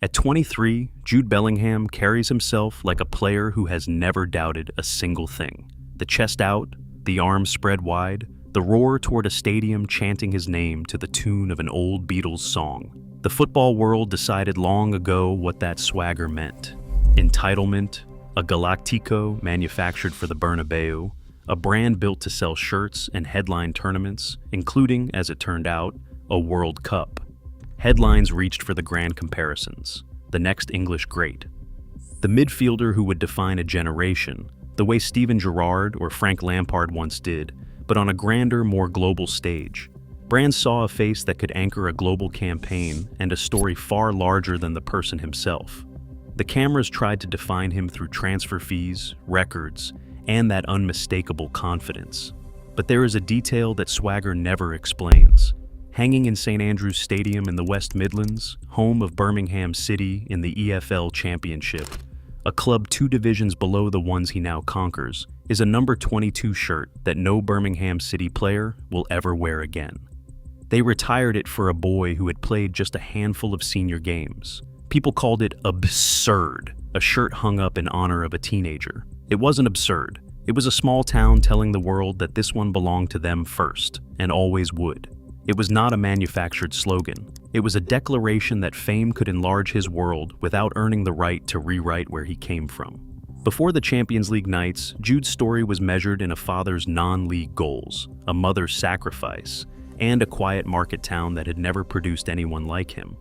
At 23, Jude Bellingham carries himself like a player who has never doubted a single thing. The chest out, the arms spread wide, the roar toward a stadium chanting his name to the tune of an old Beatles song. The football world decided long ago what that swagger meant. Entitlement, a Galactico manufactured for the Bernabéu, a brand built to sell shirts and headline tournaments, including, as it turned out, a World Cup. Headlines reached for the grand comparisons, the next English great. The midfielder who would define a generation, the way Steven Gerrard or Frank Lampard once did, but on a grander, more global stage. Brands saw a face that could anchor a global campaign and a story far larger than the person himself. The cameras tried to define him through transfer fees, records, and that unmistakable confidence. But there is a detail that swagger never explains. Hanging in St Andrew's Stadium in the West Midlands, home of Birmingham City in the EFL Championship, a club 2 divisions below the ones he now conquers, is a number 22 shirt that no Birmingham City player will ever wear again. They retired it for a boy who had played just a handful of senior games. People called it absurd, a shirt hung up in honor of a teenager. It wasn't absurd. It was a small town telling the world that this one belonged to them first, and always would. It was not a manufactured slogan. It was a declaration that fame could enlarge his world without earning the right to rewrite where he came from. Before the Champions League nights, Jude's story was measured in a father's non-league goals, a mother's sacrifice, and a quiet market town that had never produced anyone like him.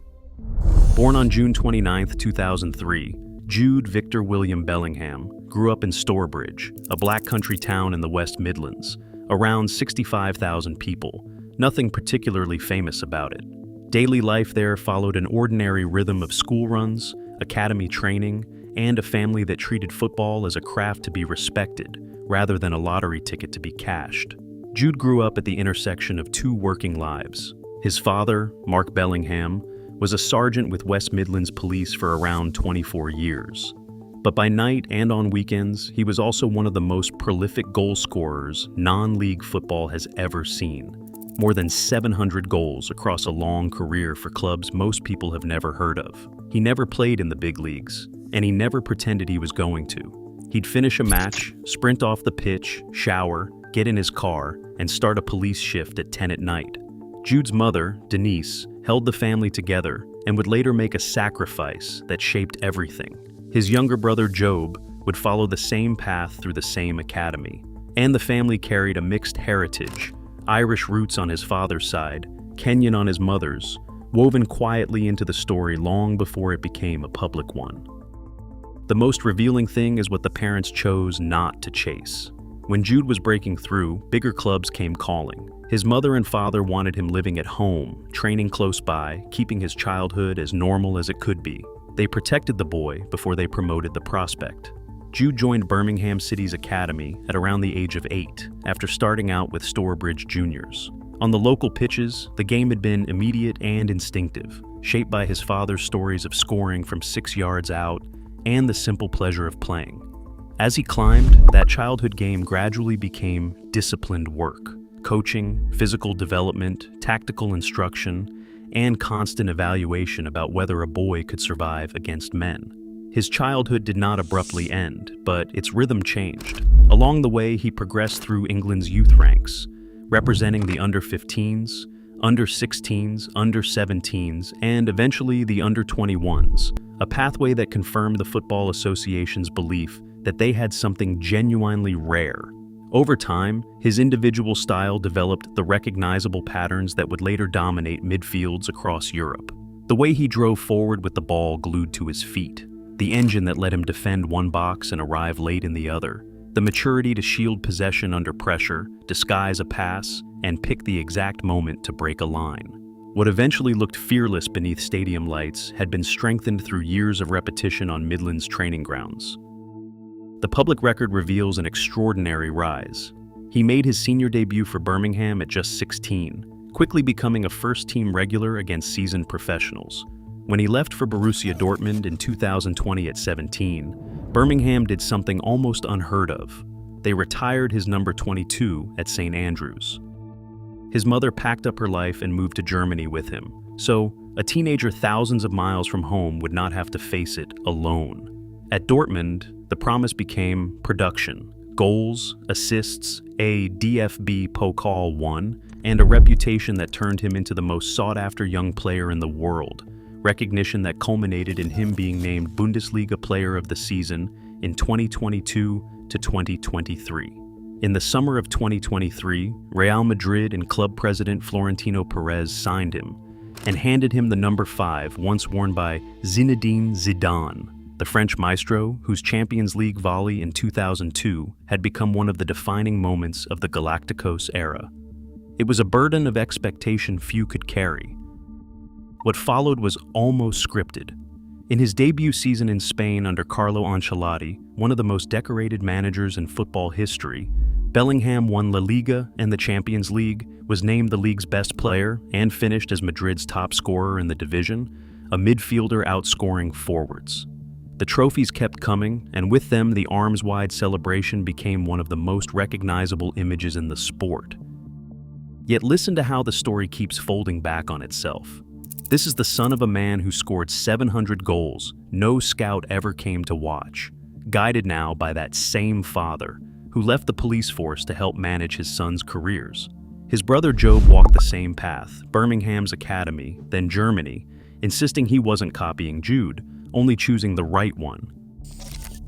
Born on June 29, 2003, Jude Victor William Bellingham grew up in Stourbridge, a black country town in the West Midlands, around 65,000 people. Nothing particularly famous about it. Daily life there followed an ordinary rhythm of school runs, academy training, and a family that treated football as a craft to be respected, rather than a lottery ticket to be cashed. Jude grew up at the intersection of 2 working lives. His father, Mark Bellingham, was a sergeant with West Midlands Police for around 24 years. But by night and on weekends, he was also one of the most prolific goal scorers non-league football has ever seen. More than 700 goals across a long career for clubs most people have never heard of. He never played in the big leagues, and he never pretended he was going to. He'd finish a match, sprint off the pitch, shower, get in his car, and start a police shift at 10 at night. Jude's mother, Denise, held the family together and would later make a sacrifice that shaped everything. His younger brother, Job, would follow the same path through the same academy. And the family carried a mixed heritage, Irish roots on his father's side, Kenyan on his mother's, woven quietly into the story long before it became a public one. The most revealing thing is what the parents chose not to chase. When Jude was breaking through, bigger clubs came calling. His mother and father wanted him living at home, training close by, keeping his childhood as normal as it could be. They protected the boy before they promoted the prospect. Jude joined Birmingham City's academy at around the age of 8, after starting out with Stourbridge Juniors. On the local pitches, the game had been immediate and instinctive, shaped by his father's stories of scoring from 6 yards out and the simple pleasure of playing. As he climbed, that childhood game gradually became disciplined work, coaching, physical development, tactical instruction, and constant evaluation about whether a boy could survive against men. His childhood did not abruptly end, but its rhythm changed. Along the way, he progressed through England's youth ranks, representing the under-15s, under-16s, under-17s, and eventually the under-21s, a pathway that confirmed the Football Association's belief that they had something genuinely rare. Over time, his individual style developed the recognizable patterns that would later dominate midfields across Europe. The way he drove forward with the ball glued to his feet, the engine that let him defend one box and arrive late in the other, the maturity to shield possession under pressure, disguise a pass, and pick the exact moment to break a line. What eventually looked fearless beneath stadium lights had been strengthened through years of repetition on Midlands training grounds. The public record reveals an extraordinary rise. He made his senior debut for Birmingham at just 16, quickly becoming a first-team regular against seasoned professionals. When he left for Borussia Dortmund in 2020 at 17, Birmingham did something almost unheard of. They retired his number 22 at St Andrews. His mother packed up her life and moved to Germany with him, so A teenager thousands of miles from home would not have to face it alone. At Dortmund, the promise became production, goals, assists, a DFB Pokal won, and a reputation that turned him into the most sought-after young player in the world, recognition that culminated in him being named Bundesliga Player of the Season in 2022 to 2023. In the summer of 2023, Real Madrid and club president Florentino Perez signed him and handed him the number 5 once worn by Zinedine Zidane, the French maestro whose Champions League volley in 2002 had become one of the defining moments of the Galacticos era. It was a burden of expectation few could carry. What followed was almost scripted. In his debut season in Spain under Carlo Ancelotti, one of the most decorated managers in football history, Bellingham won La Liga and the Champions League, was named the league's best player, and finished as Madrid's top scorer in the division, a midfielder outscoring forwards. The trophies kept coming, and with them the arms-wide celebration became one of the most recognizable images in the sport. Yet listen to how the story keeps folding back on itself. This is the son of a man who scored 700 goals no scout ever came to watch, guided now by that same father, who left the police force to help manage his sons' careers. His brother Job walked the same path, Birmingham's academy, then Germany, insisting he wasn't copying Jude, only choosing the right one.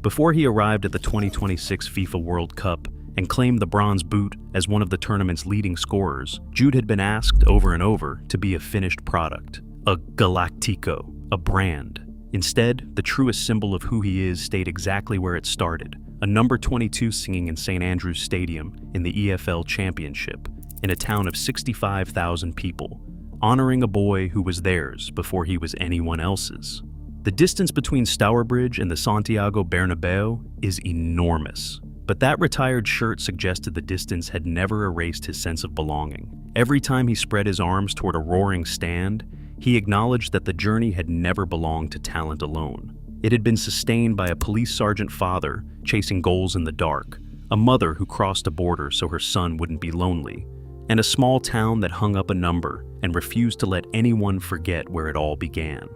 Before he arrived at the 2026 FIFA World Cup and claimed the bronze boot as one of the tournament's leading scorers, Jude had been asked over and over to be a finished product, a Galactico, a brand. Instead, the truest symbol of who he is stayed exactly where it started, a number 22 singing in St. Andrew's Stadium in the EFL Championship, in a town of 65,000 people, honoring a boy who was theirs before he was anyone else's. The distance between Stourbridge and the Santiago Bernabéu is enormous, but that retired shirt suggested the distance had never erased his sense of belonging. Every time he spread his arms toward a roaring stand, he acknowledged that the journey had never belonged to talent alone. It had been sustained by a police sergeant father chasing goals in the dark, a mother who crossed a border so her son wouldn't be lonely, and a small town that hung up a number and refused to let anyone forget where it all began.